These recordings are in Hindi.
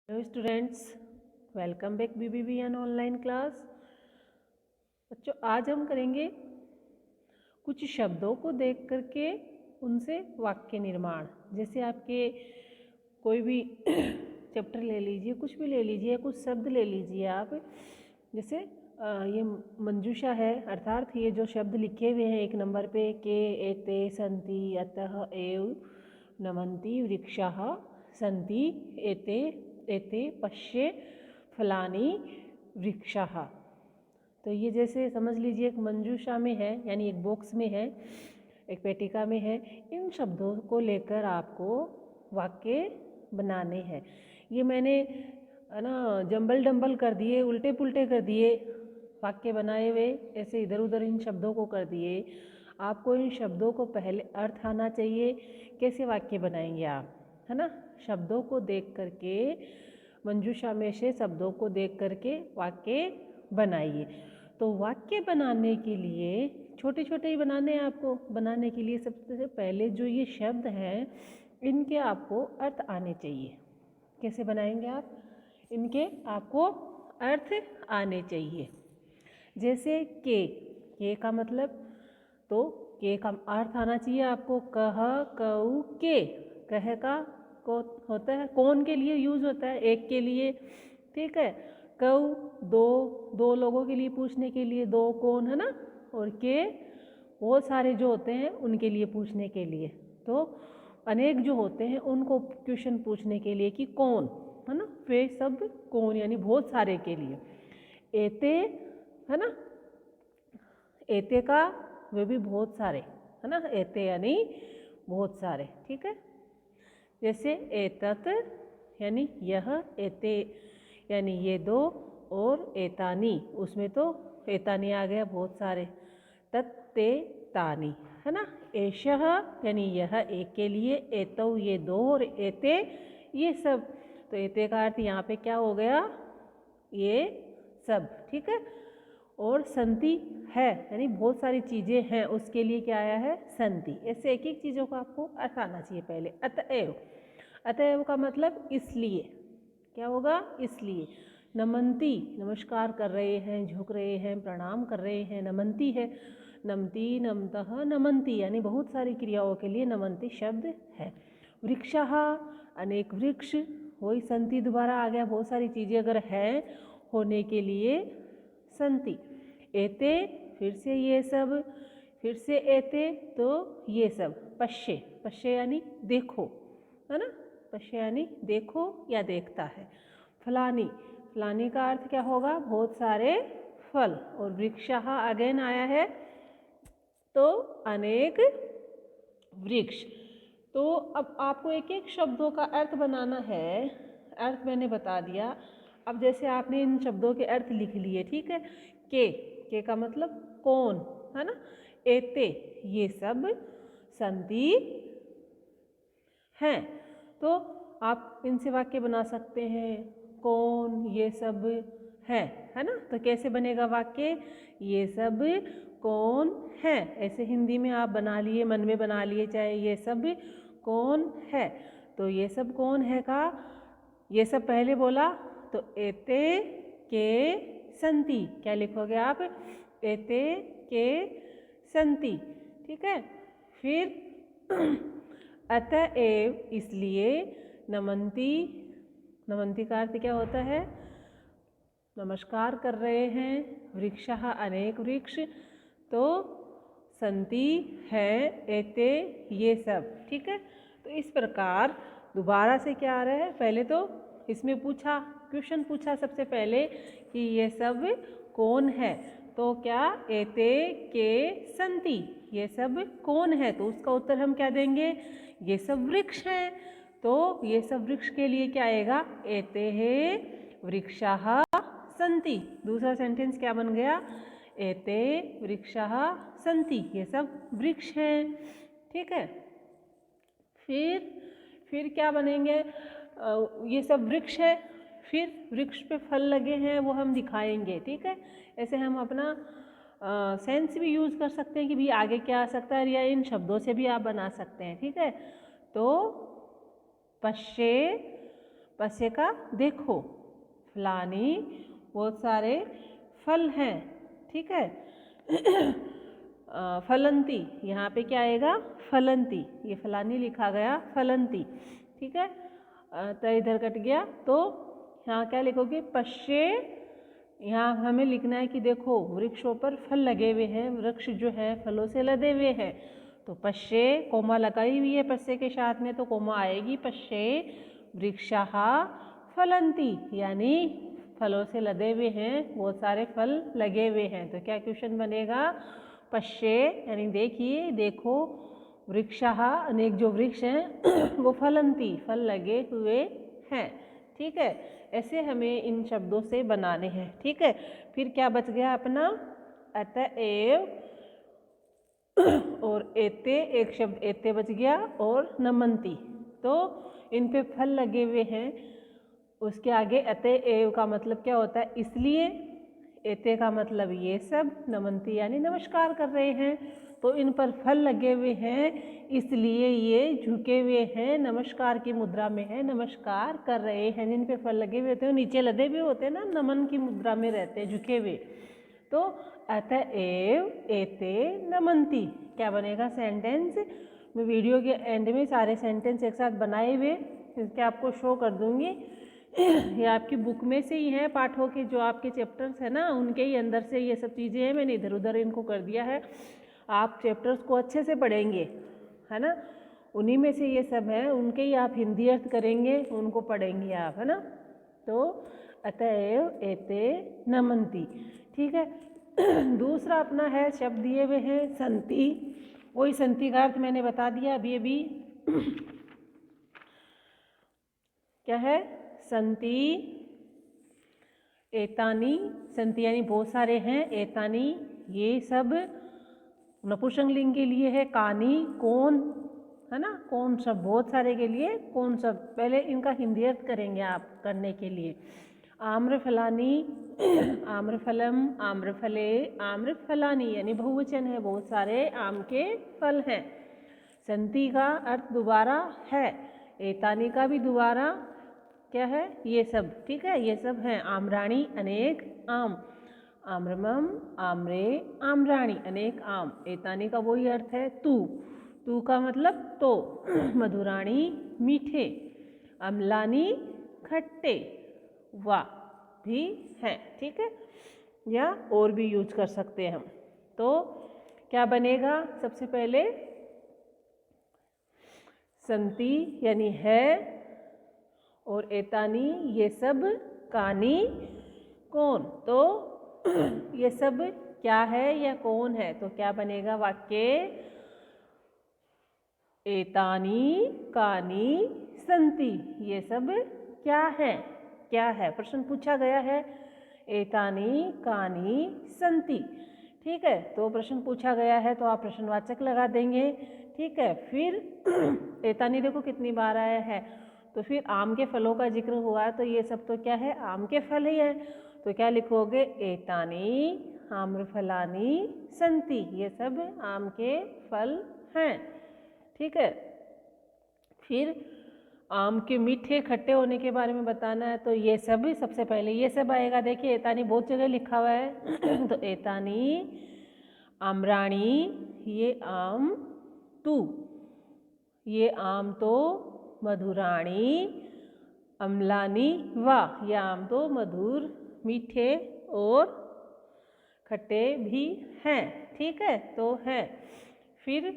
Hello students, welcome back BBBN online class. बच्चों, आज हम करेंगे कुछ शब्दों को देख करके उनसे वाक्य निर्माण। जैसे आपके कोई भी चैप्टर ले लीजिए, कुछ भी ले लीजिए, कुछ शब्द ले लीजिए आप। जैसे ये मंजूषा है, अर्थात ये जो शब्द लिखे हुए हैं एक नंबर पे, के एते सन्ति अतः एव नमन्ति वृक्षाः सन्ति एते एते पश्ये फलानि वृक्षाः। तो ये जैसे समझ लीजिए एक मंजूषा में है, यानी एक बॉक्स में है, एक पेटिका में है। इन शब्दों को लेकर आपको वाक्य बनाने हैं। ये मैंने ना जंबल डंबल कर दिए, उल्टे पुल्टे कर दिए, वाक्य बनाए हुए ऐसे इधर उधर इन शब्दों को कर दिए। आपको इन शब्दों को पहले अर्थ आना चाहिए, कैसे वाक्य बनाएंगे आप, है ना। शब्दों को देख करके, मंजूषा में से शब्दों को देख करके वाक्य बनाइए। तो वाक्य बनाने के लिए छोटे छोटे ही बनाने हैं आपको। बनाने के लिए सबसे पहले जो ये शब्द हैं इनके आपको अर्थ आने चाहिए। कैसे बनाएंगे आप? इनके आपको अर्थ आने चाहिए। जैसे के का मतलब, तो के का अर्थ आना चाहिए आपको। कह कऊ के, कह का को होता है कौन के लिए यूज होता है, एक के लिए, ठीक है। कऊ दो, दो लोगों के लिए पूछने के लिए, दो कौन, है ना। और के बहुत सारे जो होते हैं उनके लिए पूछने के लिए। तो अनेक जो होते हैं उनको क्वेश्चन पूछने के लिए कि कौन, है ना। वे सब कौन यानी बहुत सारे के लिए। एते, है ना, एते का वे भी बहुत सारे, है ना। एते यानी बहुत सारे, ठीक है। जैसे एतत यानी यह, एते यानी ये दो, और एतानी उसमें तो एतानी आ गया बहुत सारे। तत्ते तानी, है ना। एषः यानी यह एक के लिए, एतौ ये दो, और एते ये सब। तो एते का अर्थ यहाँ पे क्या हो गया, ये सब, ठीक है। और संति है यानी बहुत सारी चीज़ें हैं, उसके लिए क्या आया है, संति। ऐसे एक एक चीज़ों को आपको अर्थ आना चाहिए पहले। अतएव, अतएव का मतलब इसलिए, क्या होगा, इसलिए। नमन्ति नमस्कार कर रहे हैं, झुक रहे हैं, प्रणाम कर रहे हैं, नमन्ति है। नमति नमतः नमन्ति यानी बहुत सारी क्रियाओं के लिए नमन्ति शब्द है। वृक्षः अनेक वृक्ष, वही संति दोबारा आ गया, बहुत सारी चीज़ें अगर है होने के लिए संति। एते फिर से ये सब, फिर से एते तो ये सब। पश्ये, पश्ये यानी देखो, है ना। पश्ये यानी देखो या देखता है। फलानी, फलानी का अर्थ क्या होगा, बहुत सारे फल। और वृक्षः अगेन आया है तो अनेक वृक्ष। तो अब आपको एक एक शब्दों का अर्थ बनाना है। अर्थ मैंने बता दिया। अब जैसे आपने इन शब्दों के अर्थ लिख लिए, ठीक है। के का मतलब कौन, है ना। एते ये सब, संति हैं। तो आप इनसे वाक्य बना सकते हैं, कौन ये सब है ना। तो कैसे बनेगा वाक्य, ये सब कौन है। ऐसे हिंदी में आप बना लिए, मन में बना लिए, चाहे ये सब कौन है। तो ये सब कौन है का, ये सब पहले बोला तो एते के संति, क्या लिखोगे आप, एते के संति, ठीक है। फिर अतएव इसलिए, नमन्ति, नमन्ति का अर्थ क्या होता है, नमस्कार कर रहे हैं। वृक्षः अनेक वृक्ष, तो संति है, एते ये सब, ठीक है। तो इस प्रकार दोबारा से क्या आ रहा है, पहले तो इसमें पूछा, क्वेश्चन पूछा सबसे पहले कि ये सब कौन है। तो क्या, एते के संति, ये सब कौन है। तो उसका उत्तर हम क्या देंगे, ये सब वृक्ष हैं। तो ये सब वृक्ष के लिए क्या आएगा, एते है वृक्षाः संति। दूसरा सेंटेंस क्या बन गया, एते वृक्षाः संति, ये सब वृक्ष हैं, ठीक है। फिर क्या बनेंगे, ये सब वृक्ष है, फिर वृक्ष पे फल लगे हैं वो हम दिखाएंगे, ठीक है। ऐसे हम अपना सेंस भी यूज़ कर सकते हैं कि भी आगे क्या आ सकता है, या इन शब्दों से भी आप बना सकते हैं, ठीक है। तो पश्ये, पश्य का देखो, फलानी बहुत सारे फल हैं, ठीक है। फलंती, यहाँ पे क्या आएगा, फलंती, ये फलानी लिखा गया फलंती, ठीक है। तो इधर कट गया, तो यहाँ क्या लिखोगे, पश्ये, यहाँ हमें लिखना है कि देखो वृक्षों पर फल लगे हुए हैं, वृक्ष जो है फलों से लदे हुए हैं, तो पश्ये कोमा लगाई हुई है पश्ये के साथ में, तो कोमा आएगी, पश्ये वृक्षाः फलंती, यानी फलों से लदे हुए हैं, बहुत सारे फल लगे हुए हैं। तो क्या क्वेश्चन बनेगा, पश्ये यानी देखिए, देखो, वृक्षाः अनेक जो वृक्ष हैं वो फलंती, फल लगे हुए हैं, ठीक है। ऐसे हमें इन शब्दों से बनाने हैं, ठीक है। फिर क्या बच गया अपना, अतएव और एते, एक शब्द एते बच गया, और नमंती, तो इन पे फल लगे हुए हैं, उसके आगे अतएव का मतलब क्या होता है, इसलिए, एते का मतलब ये सब, नमंती यानी नमस्कार कर रहे हैं, तो इन पर फल लगे हुए हैं इसलिए ये झुके हुए हैं, नमस्कार की मुद्रा में है, नमस्कार कर रहे हैं। जिन पे फल लगे हुए होते हैं नीचे लदे हुए होते हैं ना, नमन की मुद्रा में रहते हैं, झुके हुए। तो अतएव एते नमंती क्या बनेगा सेंटेंस, मैं वीडियो के एंड में सारे सेंटेंस एक साथ बनाए हुए इसके आपको शो कर दूंगी। ये आपकी बुक में से ही है, पाठों के जो आपके चैप्टर्स है ना, उनके ही अंदर से ये सब चीज़ें हैं, मैंने इधर उधर इनको कर दिया है। आप चैप्टर्स को अच्छे से पढ़ेंगे, है ना, उन्हीं में से ये सब है, उनके ही आप हिंदी अर्थ करेंगे, उनको पढ़ेंगे आप, है ना। तो अतएव एते नमंती, ठीक है। दूसरा अपना है शब्द दिए हुए हैं संति, वही संति का अर्थ मैंने बता दिया अभी क्या है, संति, एतानी, संति यानी बहुत सारे हैं, एतानी ये सब नपुंसकलिंग के लिए है, कानी कौन, है ना, कौन सब, बहुत सारे के लिए कौन सब। पहले इनका हिंदी अर्थ करेंगे आप करने के लिए, आम्रफलानी, आम्रफलम, आम्रफले, आम्रफलानी यानी बहुवचन है, बहुत सारे आम के फल हैं। संति का अर्थ दोबारा है, एतानी का भी दोबारा क्या है, ये सब, ठीक है, ये सब हैं। आम्राणी अनेक आम, आम्रमम, आम्रे, आम्राणी अनेक आम, एतानी का वही अर्थ है तू, तू का मतलब तो, मधुराणी मीठे, अम्लानी खट्टे, वा भी है, ठीक है, या और भी यूज कर सकते हैं हम। तो क्या बनेगा, सबसे पहले संति यानी है, और एतानी ये सब, कानी कौन, तो ये सब क्या है या कौन है, तो क्या बनेगा वाक्य, एतानी कानी संति, ये सब क्या है, क्या है, प्रश्न पूछा गया है, एतानी कानी संति, ठीक है। तो प्रश्न पूछा गया है तो आप प्रश्नवाचक लगा देंगे, ठीक है। फिर एतानी देखो कितनी बार आया है, तो फिर आम के फलों का जिक्र हुआ, तो ये सब तो क्या है, आम के फल ही है, तो क्या लिखोगे, एतानी आम्रफलानी संति, ये सब आम के फल हैं, ठीक है। फिर आम के मीठे खट्टे होने के बारे में बताना है, तो ये सब सबसे पहले ये सब आएगा। देखिए एतानी बहुत जगह लिखा हुआ है तो एतानी आम्राणी ये आम, तू ये आम तो, मधुराणी, अम्लानी वाह, ये आम तो मधुर मीठे और खट्टे भी हैं, ठीक है, तो है। फिर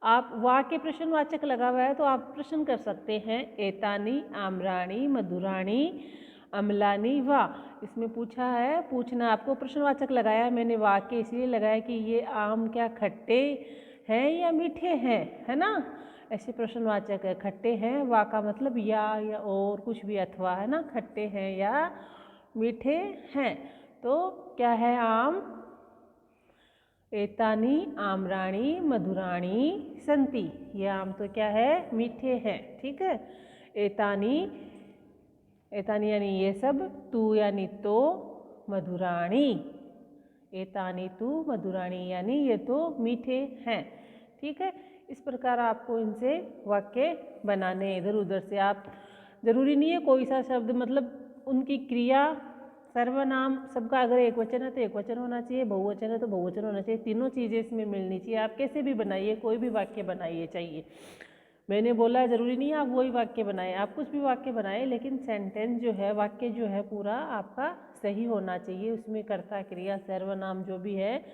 आप वाह के प्रश्नवाचक लगा हुआ है तो आप प्रश्न कर सकते हैं, एतानी आम्राणी मधुराणी अम्लानी वाह, इसमें पूछा है, पूछना आपको प्रश्नवाचक लगाया मैंने, वाह के इसलिए लगाया कि ये आम क्या खट्टे हैं या मीठे हैं, है ना, ऐसे प्रश्नवाचक है, खट्टे हैं, वाह का मतलब या और कुछ भी अथवा, है ना, खट्टे हैं या मीठे हैं, तो क्या है आम, एतानी आम्राणी मधुराणी संति, ये आम तो क्या है, मीठे हैं, ठीक है। एतानी, एतानी यानी ये सब, तू यानी तो, मधुराणी, एतानी तू मधुराणी यानी ये तो मीठे हैं, ठीक है। इस प्रकार आपको इनसे वाक्य बनाने, इधर उधर से। आप जरूरी नहीं है कोई सा शब्द, मतलब उनकी क्रिया, सर्वनाम सबका अगर एक वचन है तो एक वचन होना चाहिए, बहुवचन है तो बहुवचन होना चाहिए, तीनों चीज़ें इसमें मिलनी चाहिए। आप कैसे भी बनाइए, कोई भी वाक्य बनाइए चाहिए। मैंने बोला है ज़रूरी नहीं है आप वही वाक्य बनाएं, आप कुछ भी वाक्य बनाएं, लेकिन सेंटेंस जो है, वाक्य जो है पूरा आपका सही होना चाहिए। उसमें कर्ता, क्रिया, सर्वनाम जो भी है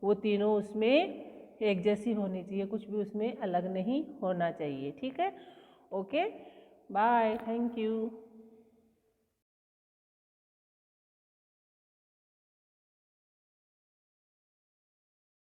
वो तीनों उसमें एक जैसी होनी चाहिए, कुछ भी उसमें अलग नहीं होना चाहिए। ठीक है, ओके, बाय, थैंक यू।